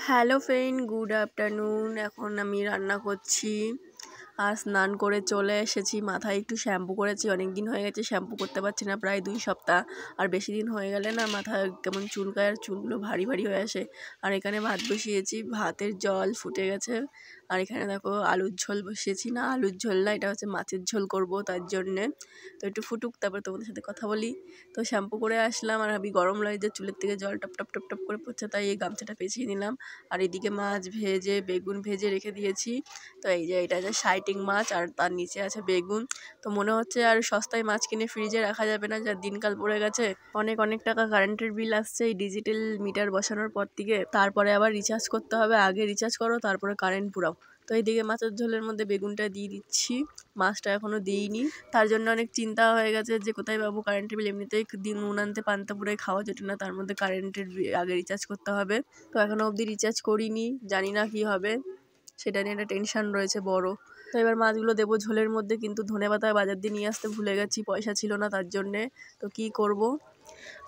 Hello friend, good afternoon. এখন আমি রান্না করছি। আর স্নান করে চলে এসেছি। মাথায় একটু শ্যাম্পু করেছি, অনেক দিন হয়ে গেছে শ্যাম্পু করতে পারছি না, প্রায় 2 সপ্তাহ। আর বেশি দিন হয়ে গেলে না মাথায় কেমন চুলকায় আর চুলগুলো ভারী ভারী হয়ে আসে। আর এখানে ভাত বসিয়েছি, ভাতের জল ফুটে গেছে। আর এখানে দেখো আলুর ঝোল বসিয়েছি, না আলুর ঝোল না, এটা হচ্ছে মাছের ঝোল করব, তার জন্যে। তো একটু ফুটুক, তারপর তোমাদের সাথে কথা বলি। তো শ্যাম্পু করে আসলাম, আর আমি গরম লাগে যে চুলের থেকে জল টপ টপ টপ টপ করে পড়ছে, তাই এই গামছাটা পেঁচিয়ে নিলাম। আর এদিকে মাছ ভেজে বেগুন ভেজে রেখে দিয়েছি। তো এই যে এটা যে সাইটিং মাছ, আর তার নিচে আছে বেগুন। তো মনে হচ্ছে আর সস্তায় মাছ কিনে ফ্রিজে রাখা যাবে না, যা দিনকাল পড়ে গেছে। অনেক অনেক টাকা কারেন্টের বিল আসছে এই ডিজিটাল মিটার বসানোর পর থেকে। তারপরে আবার রিচার্জ করতে হবে, আগে রিচার্জ করো তারপরে কারেন্ট পুরাও। তো এইদিকে মাছের ঝোলের মধ্যে বেগুনটা দিয়ে দিচ্ছি, মাছটা এখনো দিইনি। তার জন্য অনেক চিন্তা হয়ে গেছে যে কোথায় পাবো কারেন্টের বিল। এমনিতেই দিন উনানতে পান্তা পুরাই খাওয়া যেত না, তার মধ্যে কারেন্টের আগে রিচার্জ করতে হবে। তো এখনো অবধি রিচার্জ করিনি, জানি না কি হবে, সেটা নিয়ে একটা টেনশন রয়েছে বড়। তো এবার মাছগুলো দেবো ঝোলের মধ্যে, কিন্তু ধনেপাতা বাজার দিয়ে নিয়ে আসতে ভুলে গেছি, পয়সা ছিল না তার জন্যে। তো কি করব।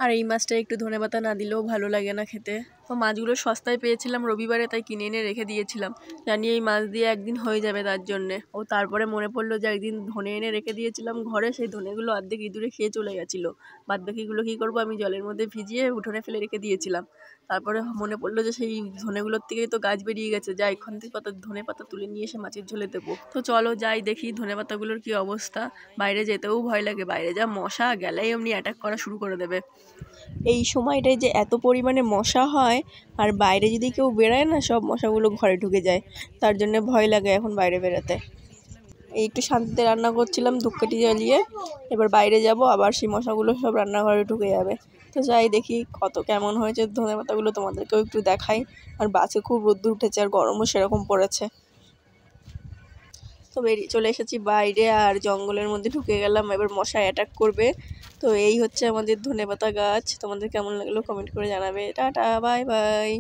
আর এই মাছটা একটু ধনেপাতা না দিলেও ভালো লাগে না খেতে। তো মাছগুলো সস্তায় পেয়েছিলাম রবিবারে, তাই কিনে এনে রেখে দিয়েছিলাম, জানি এই মাছ দিয়ে একদিন হয়ে যাবে তার জন্যে। ও তারপরে মনে পড়লো যে একদিন ধনে এনে রেখে দিয়েছিলাম ঘরে, সেই ধনেগুলো অর্ধেক ইঁদুরে খেয়ে চলে গেছিলো। বাদ বাকিগুলো কী করবো, আমি জলের মধ্যে ভিজিয়ে উঠোনে ফেলে রেখে দিয়েছিলাম। তারপরে মনে পড়লো যে সেই ধনেগুলোর থেকেই তো গাছ বেরিয়ে গেছে, যাই এখান থেকে ধনে পাতা তুলে নিয়ে এসে মাছের ঝোলে দেবো। তো চলো যাই দেখি ধনে পাতাগুলোর কী অবস্থা। বাইরে যেতেও ভয় লাগে, বাইরে যা মশা, গেলেই এমনি অ্যাটাক করা শুরু করে দেবে। এই সময়টায় যে এত পরিমাণে মশা হয়, আর বাইরে যদি কেউ বেরোয় না, সব মশাগুলো ঘরে ঢুকে যায়, তার জন্য ভয় লাগে এখন বাইরে বেরোতে। এই একটু শান্তিতে রান্না করছিলাম ধূপকাঠি জ্বালিয়ে, এবার বাইরে যাব, আবার সেই মশাগুলো সব রান্নাঘরে ঢুকে যাবে। তো যাই দেখি কত কেমন হয়েছে ধনেপাতাগুলো, তোমাদেরকেও একটু দেখাই। আর বাসে খুব রোদ্দুর উঠেছে, আর গরমও সেরকম পড়েছে। তো বেরিয়ে চলে এসেছি বাইরে, আর জঙ্গলের মধ্যে ঢুকে গেলাম, এবার মশা অ্যাটাক করবে। তো এই হচ্ছে আমাদের ধনেপাতা গাছ। তোমাদের কেমন লাগলো কমেন্ট করে জানাবে। Tata, bye bye.